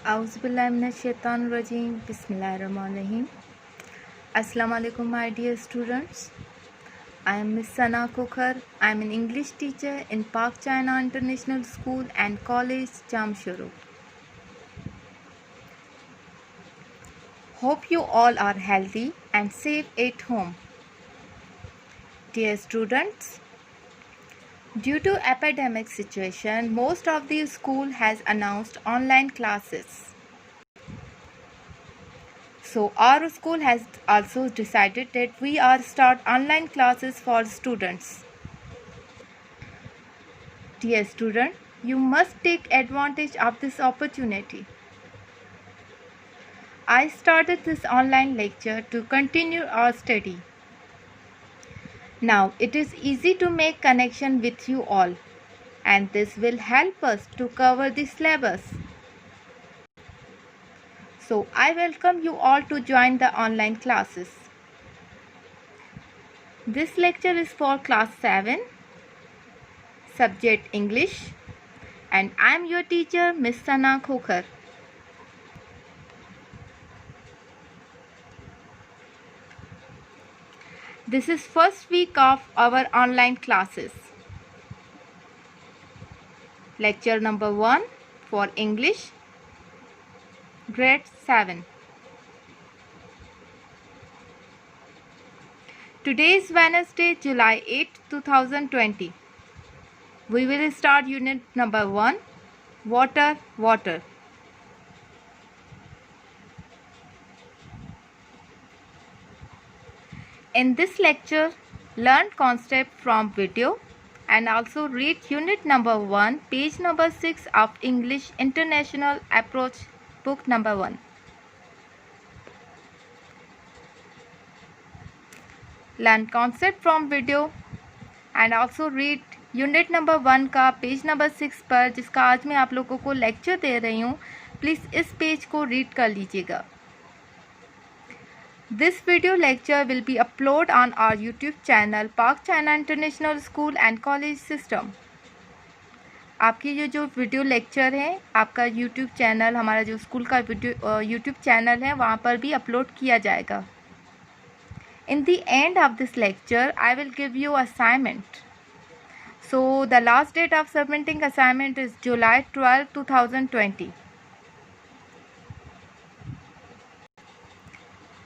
Auzubillahiminash-shaitanir-rajim. Bismillahir-rahmanir-rahim. Assalamu alaikum, my dear students. I am Miss Sana Kokhar. I am an English teacher in Pak China International School and College, Jamshoro. Hope you all are healthy and safe at home. Dear students, due to epidemic situation, most of the school has announced online classes. So our school has also decided that we are start online classes for students. Dear student, you must take advantage of this opportunity. I started this online lecture to continue our study. Now it is easy to make connection with you all, and this will help us to cover the syllabus. So I welcome you all to join the online classes. This lecture is for class 7, subject English, and I am your teacher, Miss Sana Kokhar. This is first week of our online classes. Lecture number 1 for English, grade 7. Today is Wednesday, July 8, 2020. We will start unit number 1, water, water. In this lecture, learn concept from video and also read unit number 1, page number 6 of English International Approach, book number 1. Learn concept from video and also read unit number 1 का page number 6 पर, जिसका आज मैं आप लोगों को lecture दे रही हूँ. प्लीज़ इस पेज को रीड कर लीजिएगा. This video lecture will be upload on our YouTube channel Pak China international school and college system. आपकी ये जो वीडियो लेक्चर है, आपका यूट्यूब चैनल, हमारा जो स्कूल का वीडियो यूट्यूब चैनल है, वहाँ पर भी अपलोड किया जाएगा. In the end of this lecture I will give you assignment. So the last date of submitting assignment is July 12, 2020.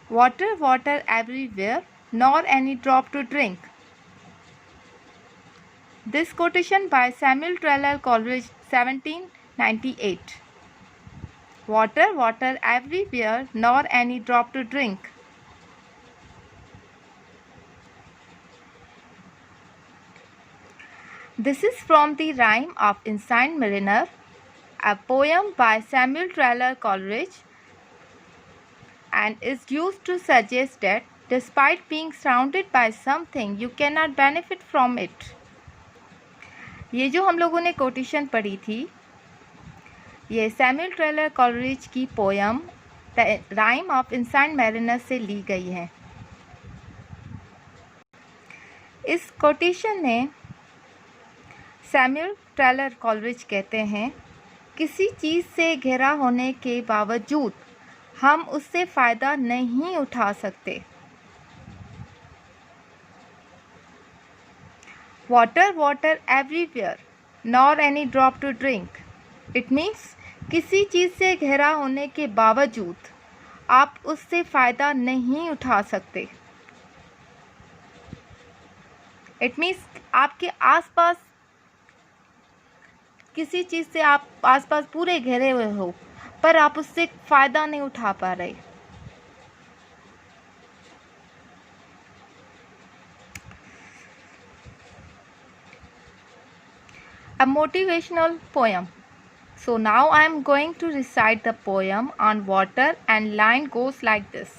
Water, water everywhere, nor any drop to drink. This quotation by Samuel Taylor Coleridge, 1798. Water, water everywhere, nor any drop to drink. This is from the Rime of Inside Mariner, a poem by Samuel Taylor Coleridge, and is used to suggest that despite being surrounded by something, you cannot benefit from it. ये जो हम लोगों ने quotation पढ़ी थी, ये Samuel Taylor Coleridge की poem rhyme of inside mariner से ली गई है. इस कोटेशन में सैमुअल टेलर कॉलरिज कहते हैं, किसी चीज़ से घिरा होने के बावजूद हम उससे फ़ायदा नहीं उठा सकते. Water, water everywhere, nor any drop to drink. It means किसी चीज़ से घिरा होने के बावजूद आप उससे फ़ायदा नहीं उठा सकते. इट मीन्स आपके आसपास किसी चीज़ से आप आसपास पूरे घिरे हुए हो, पर आप उससे फ़ायदा नहीं उठा पा रहे. A motivational poem. So now I am going to recite the poem on water and line goes like this.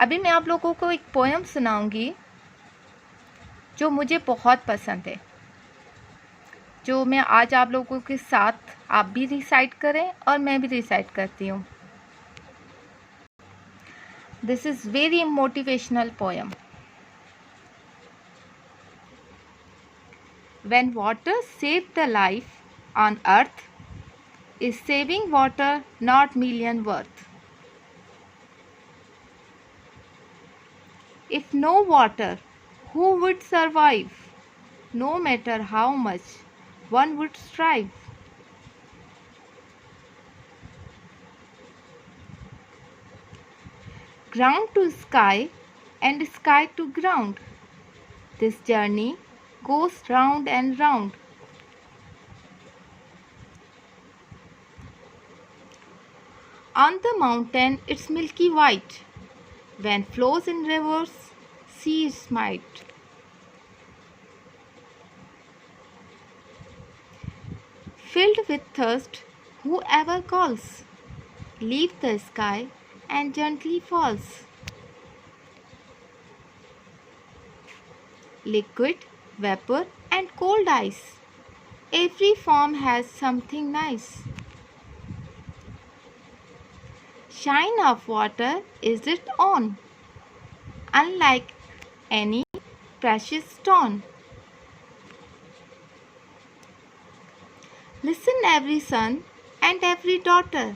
अभी मैं आप लोगों को एक पोएम सुनाऊंगी जो मुझे बहुत पसंद है, जो मैं आज आप लोगों के साथ आप भी रिसाइट करें और मैं भी रिसाइट करती हूँ. This is very motivational poem. When water saved the life on earth, Is saving water not million worth? If no water, who would survive? No matter how much one would strive. Ground to sky and sky to ground. This journey goes round and round. On the mountain it's milky white. When flows in rivers, seas might. Filled with thirst, whoever calls, leave the sky and gently falls. Liquid, vapor and cold ice. Every form has something nice. Shine of water is it on, unlike any precious stone. Listen every son and every daughter,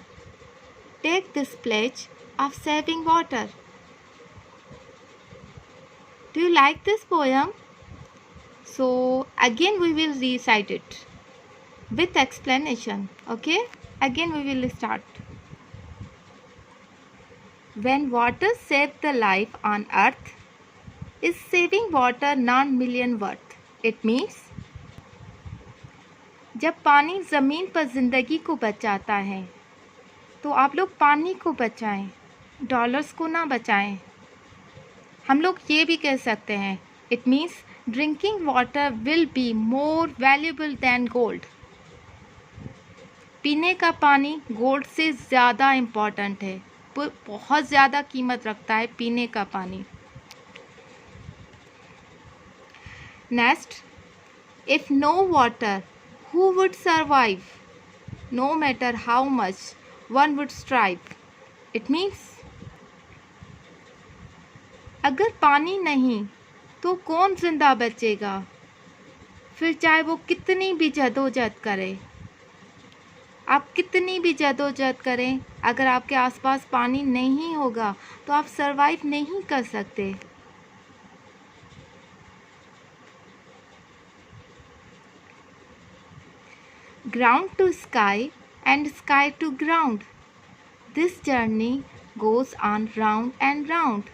take this pledge of saving water. Do you like this poem? So again we will recite it with explanation. Okay, again we will start. When water saved the life on earth, is saving water non-million worth? It means जब पानी ज़मीन पर ज़िंदगी को बचाता है तो आप लोग पानी को बचाएं, डॉलर्स को ना बचाएं। हम लोग ये भी कह सकते हैं, it means drinking water will be more valuable than gold. पीने का पानी गोल्ड से ज़्यादा इम्पॉर्टेंट है, बहुत ज़्यादा कीमत रखता है पीने का पानी। Next, if no water who would survive? No matter how much one would strive. It means अगर पानी नहीं तो कौन जिंदा बचेगा, फिर चाहे वो कितनी भी जदोजहद करे। आप कितनी भी जदोजहद करें, अगर आपके आसपास पानी नहीं होगा तो आप सरवाइव नहीं कर सकते। Ground to sky and sky to ground. This journey goes on round and round.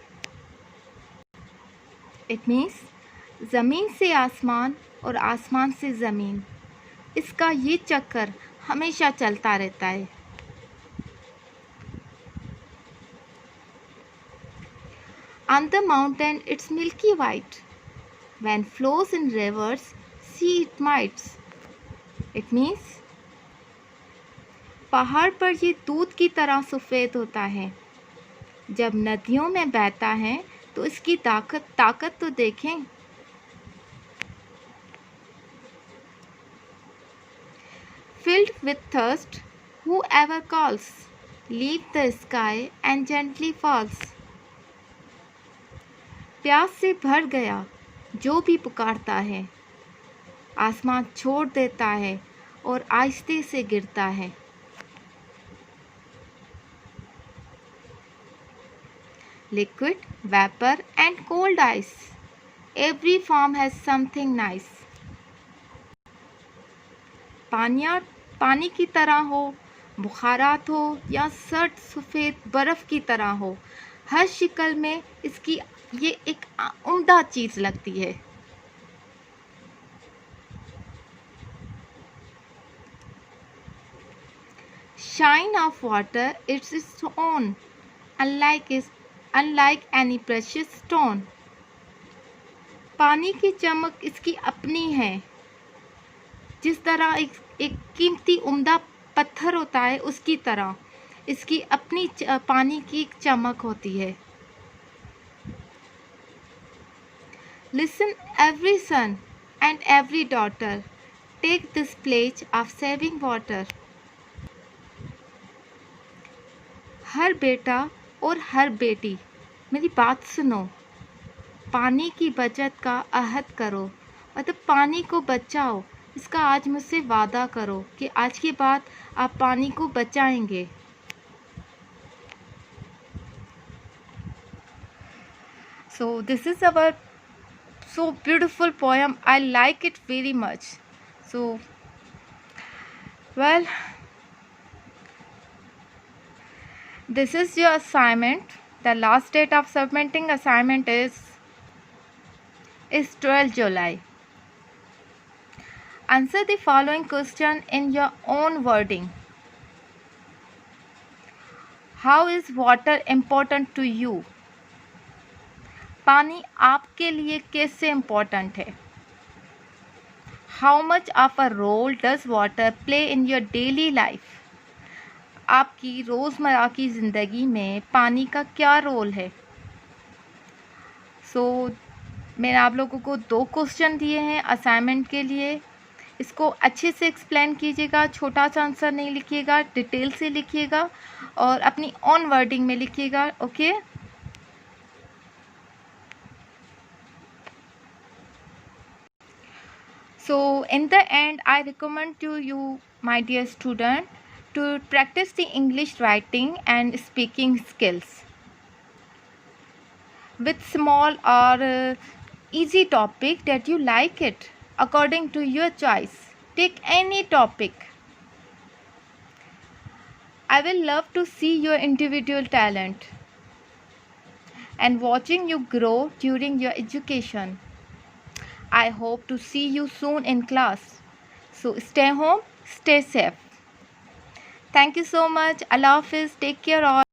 It means ज़मीन से आसमान और आसमान से ज़मीन, इसका ये चक्कर हमेशा चलता रहता है। On the mountain it's milky white. When flows in rivers, see it mites. It means पहाड़ पर ये दूध की तरह सफ़ेद होता है, जब नदियों में बहता है तो इसकी ताकत तो देखें। Filled with thirst, whoever calls, leave the sky and gently falls. प्यास से भर गया जो भी पुकारता है, आसमान छोड़ देता है और आहिस्ते से गिरता है। Liquid, vapor and cold ice. Every form has something nice. पानी की तरह हो, बुखारात हो या सर्द सफ़ेद बर्फ़ की तरह हो, हर शिकल में इसकी ये एक उम्दा चीज़ लगती है। Shine of water it's its own, unlike any precious stone. पानी की चमक इसकी अपनी है, जिस तरह एक कीमती उम्दा पत्थर होता है उसकी तरह इसकी अपनी पानी की चमक होती है। Listen every son and every daughter, take this pledge of saving water. हर बेटा और हर बेटी मेरी बात सुनो, पानी की बचत का अहद करो, मतलब पानी को बचाओ, इसका आज मुझसे वादा करो कि आज के बाद आप पानी को बचाएंगे। So this is our so beautiful poem. I like it very much. So well, this is your assignment. The last date of submitting assignment is 12 July. Answer the following question in your own wording. How is water important to you? पानी आपके लिए कैसे important है? How much of a role does water play in your daily life? आपकी रोज़मर्रा की ज़िंदगी में पानी का क्या रोल है? मैंने आप लोगों को 2 क्वेश्चन दिए हैं असाइनमेंट के लिए। इसको अच्छे से एक्सप्लेन कीजिएगा, छोटा सा आंसर नहीं लिखिएगा, डिटेल से लिखिएगा और अपनी ऑन वर्डिंग में लिखिएगा। Okay, so in the end I recommend to you, my dear student, to practice the English writing and speaking skills with small or easy topic that you like it according to your choice. Take any topic. I will love to see your individual talent and watching you grow during your education. I hope to see you soon in class. So stay home, stay safe. Thank you so much. Allah Hafiz. Take care all.